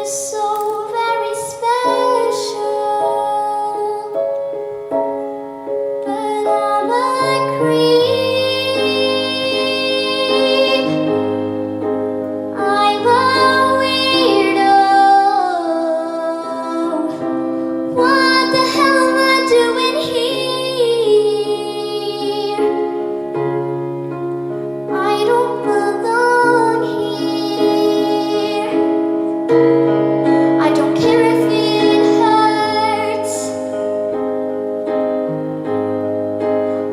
so very special, but I'm a creep. I'm a weirdo. What the hell am I doing here? I don't belong here. I don't care if it hurts.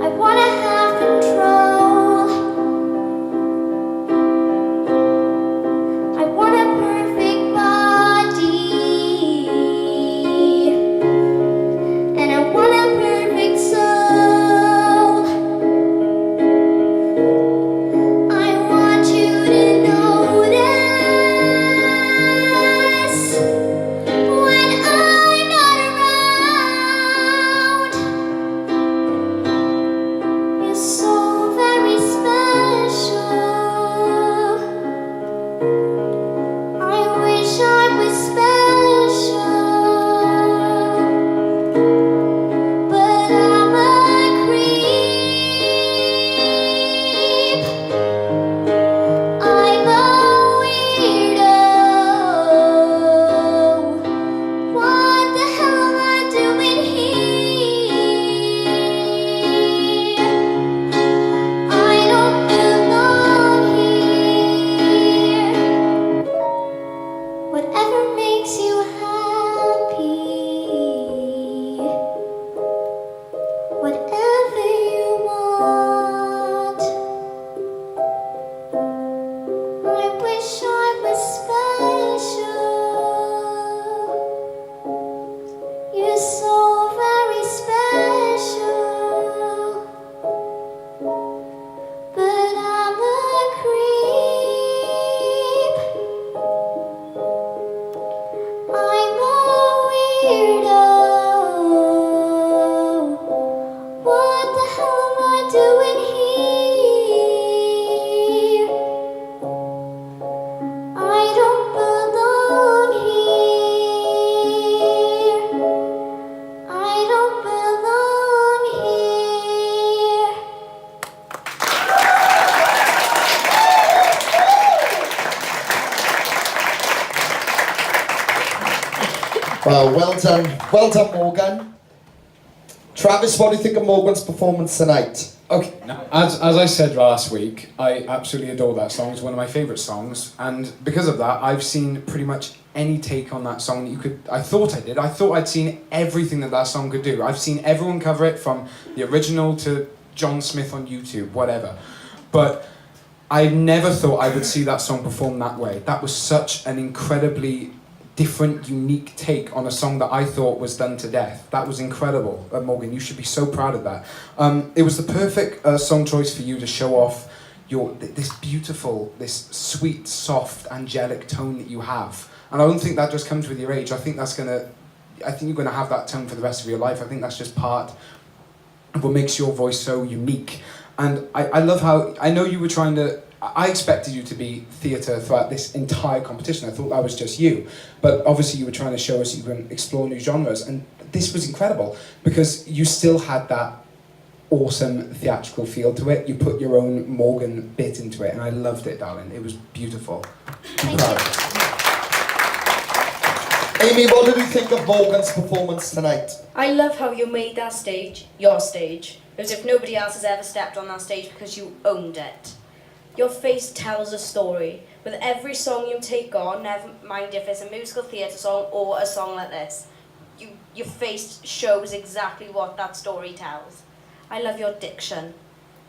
I wanna have control. I want a perfect body, and I want a perfect soul. I want you to notice when I'm not around. You're so very special. I wish I was special, but I'm a creep. I'm a weirdo. What the hell am I doing here? I don't belong here. Whatever makes you happy, whatever you want. I wish I was special. You're so very special, but I'm a creep. I'm a weirdo. What the hell am I doing here? I don't belong here. I don't belong here. Well done, Morgan. Travis, what do you think of Morgan's performance tonight? Okay, now, as I said last week, I absolutely adore that song. It's one of my favourite songs, and because of that, I've seen pretty much any take on that song that you could. I thought I did. I thought I'd seen everything that song could do. I've seen everyone cover it, from the original to John Smith on YouTube, whatever. But I never thought I would see that song performed that way. That was such an incredibly different, unique take on a song that I thought was done to death. That was incredible, Morgan. You should be so proud of that. It was the perfect song choice for you to show off this beautiful, this sweet, soft, angelic tone that you have. And I don't think that just comes with your age. I think you're gonna have that tone for the rest of your life. I think that's just part of what makes your voice so unique. And I love how, I know you were trying to, I expected you to be theatre throughout this entire competition. I thought that was just you. But obviously you were trying to show us you can explore new genres. And this was incredible because you still had that awesome theatrical feel to it. You put your own Morgan bit into it, and I loved it, darling. It was beautiful. I'm proud. Amy, what did you think of Morgan's performance tonight? I love how you made that stage your stage, as if nobody else has ever stepped on that stage, because you owned it. Your face tells a story. With every song you take on, never mind if it's a musical theatre song or a song like this, your face shows exactly what that story tells. I love your diction.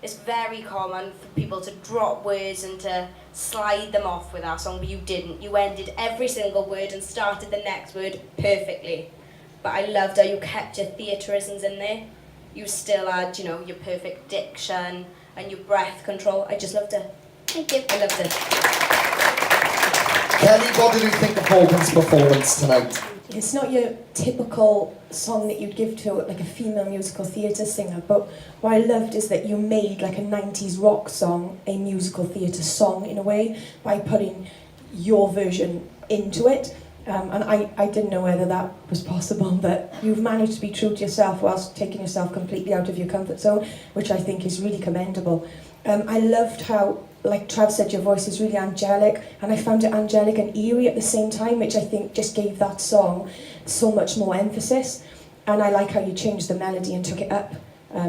It's very common for people to drop words and to slide them off with our song, but you didn't. You ended every single word and started the next word perfectly. But I loved how you kept your theatrisms in there. You still had, you know, your perfect diction and your breath control. I just loved it. Thank you. I loved it. Kelly, what did you think of Morgan's performance tonight? It's not your typical song that you'd give to like a female musical theatre singer, but what I loved is that you made like a 90s rock song a musical theatre song in a way by putting your version into it. And I didn't know whether that was possible, but you've managed to be true to yourself whilst taking yourself completely out of your comfort zone, which I think is really commendable. I loved how, like Trav said, your voice is really angelic, and I found it angelic and eerie at the same time, which I think just gave that song so much more emphasis. And I like how you changed the melody and took it up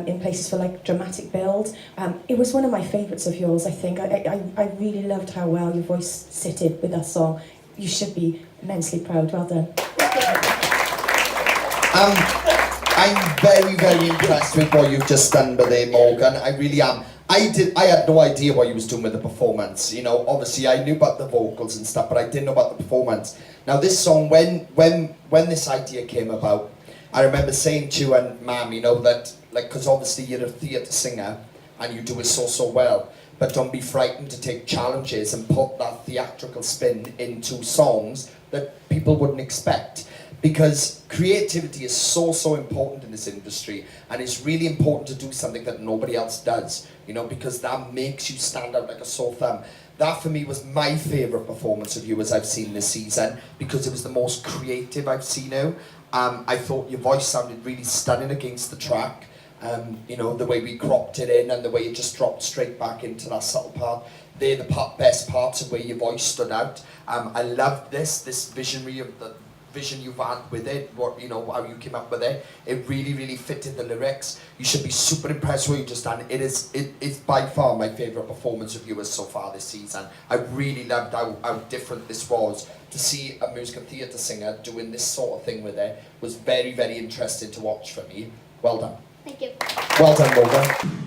in places for like dramatic build. It was one of my favourites of yours, I think. I really loved how well your voice sitted with that song. You should be immensely proud. Well done. I'm very, very impressed with what you've just done with there, Morgan. I really am. I had no idea what you was doing with the performance. You know, obviously I knew about the vocals and stuff, but I didn't know about the performance. Now this song, when this idea came about, I remember saying to you and Mam, you know, that, like, because obviously you're a theatre singer and you do it so well, but don't be frightened to take challenges and put that theatrical spin into songs that people wouldn't expect. Because creativity is so important in this industry, and it's really important to do something that nobody else does, you know, because that makes you stand out like a sore thumb. That for me was my favourite performance of you as I've seen this season, because it was the most creative I've seen you. I thought your voice sounded really stunning against the track. You know, the way we cropped it in and the way it just dropped straight back into that subtle part. They're the best parts of where your voice stood out. I loved this visionary of the vision you've had with it, what, you know, how you came up with it. It really fitted the lyrics. You should be super impressed with what you just done. It's by far my favourite performance of yours so far this season. I really loved how different this was. To see a musical theatre singer doing this sort of thing with it was very interesting to watch for me. Well done. Thank you. Well done, Morgan.